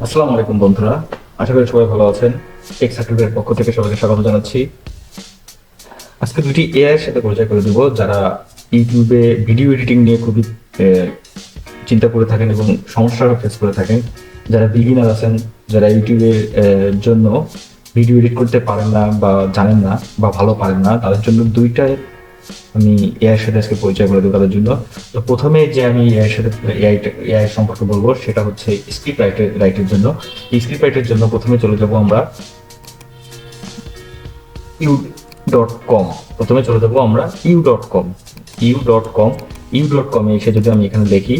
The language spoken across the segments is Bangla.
আসসালামু আলাইকুম বন্ধুরা, আশা করি সবাই ভালো আছেন। টেক সার্টিফিকেটের পক্ষ থেকে সবাইকে স্বাগত জানাচ্ছি। আজকে দুটি এআই এর সাথে পরিচয় করে দেব, যারা ইউটিউবে ভিডিও এডিটিং নিয়ে খুবই চিন্তা করে থাকেন এবং সমস্যা ফেস করে থাকেন। যারা বিগিনার আছেন, যারা ইউটিউবের জন্য ভিডিও এডিট করতে পারেন না বা জানেন না বা ভালো পারেন না, তাদের জন্য দুইটাই আমি এআই এর সাথে আজকে পরিচয় করে দেবো তাদের জন্য। তো প্রথমে যে আমি এআই এর সাথে এআই সম্পর্কে বলবো সেটা হচ্ছে স্ক্রিপ্ট রাইটের জন্য। এই স্ক্রিপ্ট রাইটের জন্য প্রথমে চলে যাব আমরা ইউ.কম। প্রথমে চলে যাবো আমরা ইউ.কম। ইউ.কম এ এসে যদি আমি এখানে দেখি,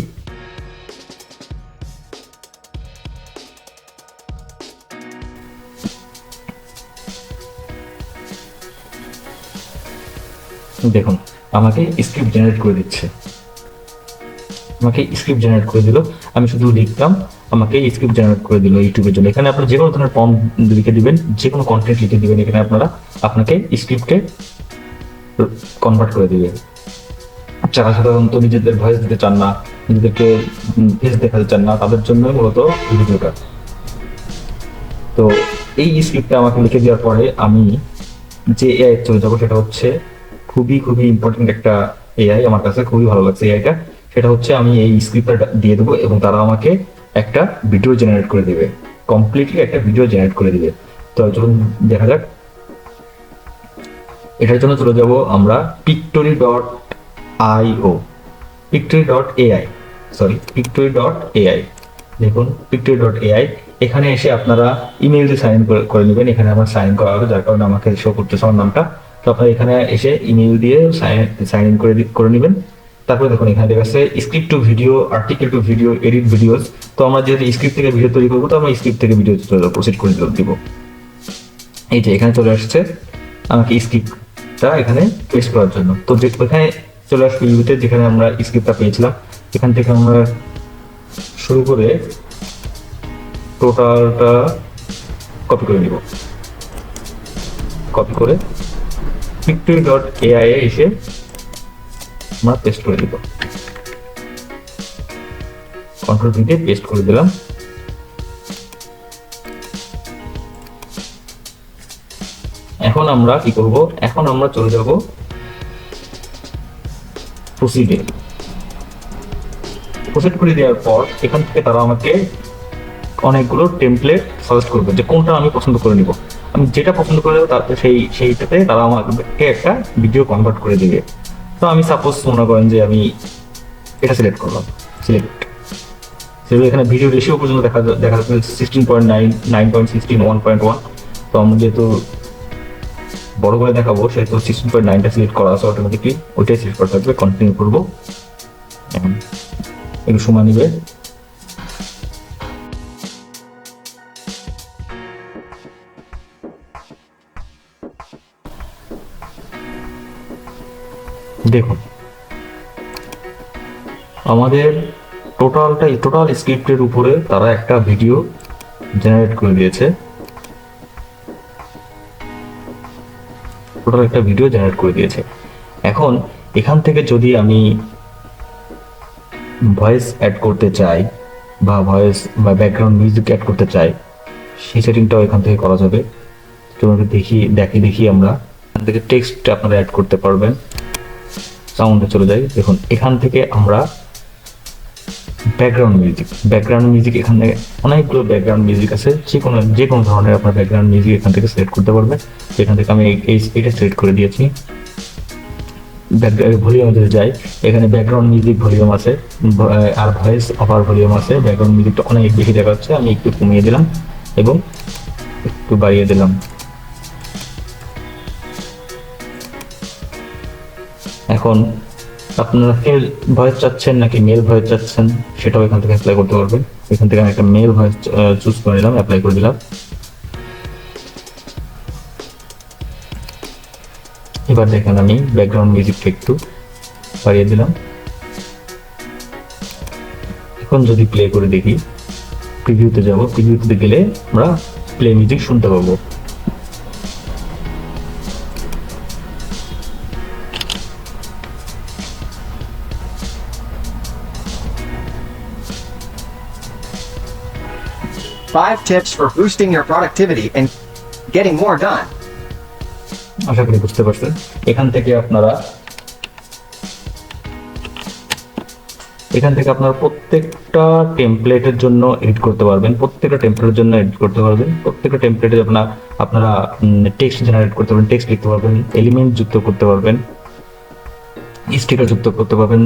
দেখুন আমাকে স্ক্রিপ্ট জেনারেট করে দিচ্ছে। আমাকে স্ক্রিপ্ট জেনারেট করে দিল, আমি শুধু লিখলাম, আমাকে স্ক্রিপ্ট জেনারেট করে দিল ইউটিউবের জন্য। এখানে আপনারা যে কোনো ধরনের প্রম্পট লিখে দিবেন, যে কোনো কন্টেন্ট লিখে দিবেন, এখানে আপনাকে স্ক্রিপ্টে কনভার্ট করে দিবে। যারা সাধারণত নিজেদের ভয়েস দিতে চান না, নিজেদেরকে ফেস দেখাতে চান না, তাদের জন্য মূলত এই ভিডিওটা। তো এই স্ক্রিপ্টটা আমাকে লিখে দেওয়ার পরে আমি যে এআই চলে যাবো, সেটা হচ্ছে খুবই খুবই ইম্পর্টেন্ট একটা এআই, আমার কাছে খুবই ভালো লাগছে এআইটা। সেটা হচ্ছে আমি এই স্ক্রিপ্টটা দিয়ে দেবো এবং তারা আমাকে একটা ভিডিও জেনারেট করে দিবে, কমপ্লিটলি একটা ভিডিও জেনারেট করে দিবে। তো চলুন দেখা যাক। এটার জন্য চলে যাব আমরা pictory.io, pictory.ai, pictory.ai। দেখুন pictory.ai, এখানে এসে আপনারা ইমেল দিয়ে সাইন করে নেবেন। এখানে আমার সাইন করা হবে, যার কারণে আমাকে শো করতেছে আমার নামটা। তো আপনারা এখানে এসে ইমেল দিয়ে সাইন ইন করে নেবেন। তারপরে দেখুন এখানে দেখা যাচ্ছে script to video, article to video, edit videos. তো আমরা যেহেতু স্ক্রিপ্ট থেকে ভিডিও তৈরি করবো, তো আমরা স্ক্রিপ্ট থেকে ভিডিও প্রসিড করে দিব। এই যে এখানে চলে আসছে আমাকে স্ক্রিপ্টটা এখানে পেস্ট করার জন্য। তো এখানে চলে আসবে ইউতে, যেখানে আমরা স্ক্রিপ্টটা পেয়েছিলাম। এখান থেকে আমরা শুরু করে টোটালটা কপি করে নিব। কপি করে pictory.ai এ এসে আমরা পেস্ট করে দিব। কন্ট্রোল ভি দিয়ে পেস্ট করে দিলাম। এখন আমরা কি করব? এখন আমরা চলে যাব প্রসিডে। প্রসিড করে দেওয়ার পর এখান থেকে তারা আমাকে অনেকগুলো টেমপ্লেট সাজেস্ট করবে যে কোনটা আমি পছন্দ করে নিব। আমি যেটা পছন্দ করে নেবো তারপরে সেইটাতে তারা আমাকে একটা ভিডিও কনভার্ট করে দিবে। তো আমি সাপোজ মনে করেন যে আমি এটা সিলেক্ট করলাম, সিলেক্ট এখানে ভিডিও রেশিও পর্যন্ত দেখা যাচ্ছে 16.9, 9.16, 1.1। তো আমরা যেহেতু বড় করে দেখাবো, সেহেতু 16.9টা সিলেক্ট করা আছে অটোমেটিকলি, ওইটাই সিলেক্ট করা থাকবে। কন্টিনিউ করবো, একটু সময় নিবে। দেখুন আমাদের টোটাল স্ক্রিপ্টের উপরে তারা একটা ভিডিও জেনারেট করে দিয়েছে। এখন এখান থেকে যদি আমি ভয়েস অ্যাড করতে চাই বা ব্যাকগ্রাউন্ড মিউজিক অ্যাড করতে চাই, সেই সেটিংটাও এখান থেকে করা যাবে। তোমাকে দেখি আমরা এখান থেকে টেক্সট আপনারা অ্যাড করতে পারবেন। সাউন্ডে চলে যাই। দেখুন এখান থেকে আমরা ব্যাকগ্রাউন্ড মিউজিক, এখান থেকে অনেকগুলো ব্যাকগ্রাউন্ড মিউজিক আছে। যে কোনো ধরনের আপনার ব্যাকগ্রাউন্ড মিউজিক এখান থেকে সিলেক্ট করতে পারবেন। এখান থেকে আমি এটা সিলেক্ট করে দিয়েছি। ভলিউমে যদি যাই, এখানে ব্যাকগ্রাউন্ড মিউজিক ভলিউম আছে আর ভয়েস ওভার ভলিউম আছে। ব্যাকগ্রাউন্ড মিউজিকটা অনেক বেশি দেখা যাচ্ছে, আমি একটু কমিয়ে দিলাম এবং একটু বাড়িয়ে দিলাম। এখন আপনারা ফিমেল ভয়েস চাচ্ছেন নাকি মেল ভয়েস চাচ্ছেন, সেটাও এখান থেকে অ্যাপ্লাই করতে পারবেন। এখান থেকে আমি একটা মেল ভয়েস চুজ করে নিলাম, অ্যাপ্লাই করে দিলাম। এবার দেখেন আমি ব্যাকগ্রাউন্ড মিউজিকটা একটু বাড়িয়ে দিলাম। এখন যদি প্লে করে দেখি, প্রিভিউতে যাব, প্রিভিউতে গেলে আমরা প্লে মিউজিক শুনতে পাবো। 5 tips for boosting your productivity and getting more done. আশা করি বুঝতে পারছেন। এখান থেকে আপনারা প্রত্যেকটা টেমপ্লেটের জন্য এডিট করতে পারবেন, প্রত্যেকটা টেমপ্লেটে আপনারা টেক্সট জেনারেট করতে পারবেন, টেক্সট লিখতে পারবেন, এলিমেন্ট যুক্ত করতে পারবেন, স্টিকার যুক্ত করতে পারবেন,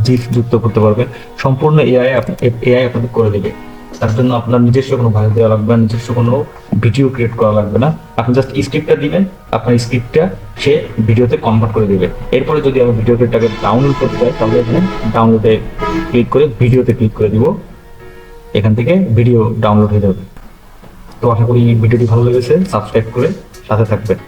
জিফ যুক্ত করতে পারবেন। সম্পূর্ণ এআই আপনাদের করে দেবে। তার জন্য আপনার নিজস্ব কোনো ভয়েস দেওয়া লাগবে না, নিজস্ব কোনো ভিডিও ক্রিয়েট করা লাগবে না। আপনি জাস্ট স্ক্রিপ্টটা দিবেন, আপনার স্ক্রিপ্টটা সে ভিডিওতে কনভার্ট করে দেবে। এরপরে যদি আমি ভিডিও ক্রিপ্টটাকে ডাউনলোড করতে চাই, তাহলে এখানে ডাউনলোডে ক্লিক করে ভিডিওতে ক্লিক করে দিব, এখান থেকে ভিডিও ডাউনলোড হয়ে যাবে। তো আশা করি ভিডিওটি ভালো লেগেছে, সাবস্ক্রাইব করে সাথে থাকবেন।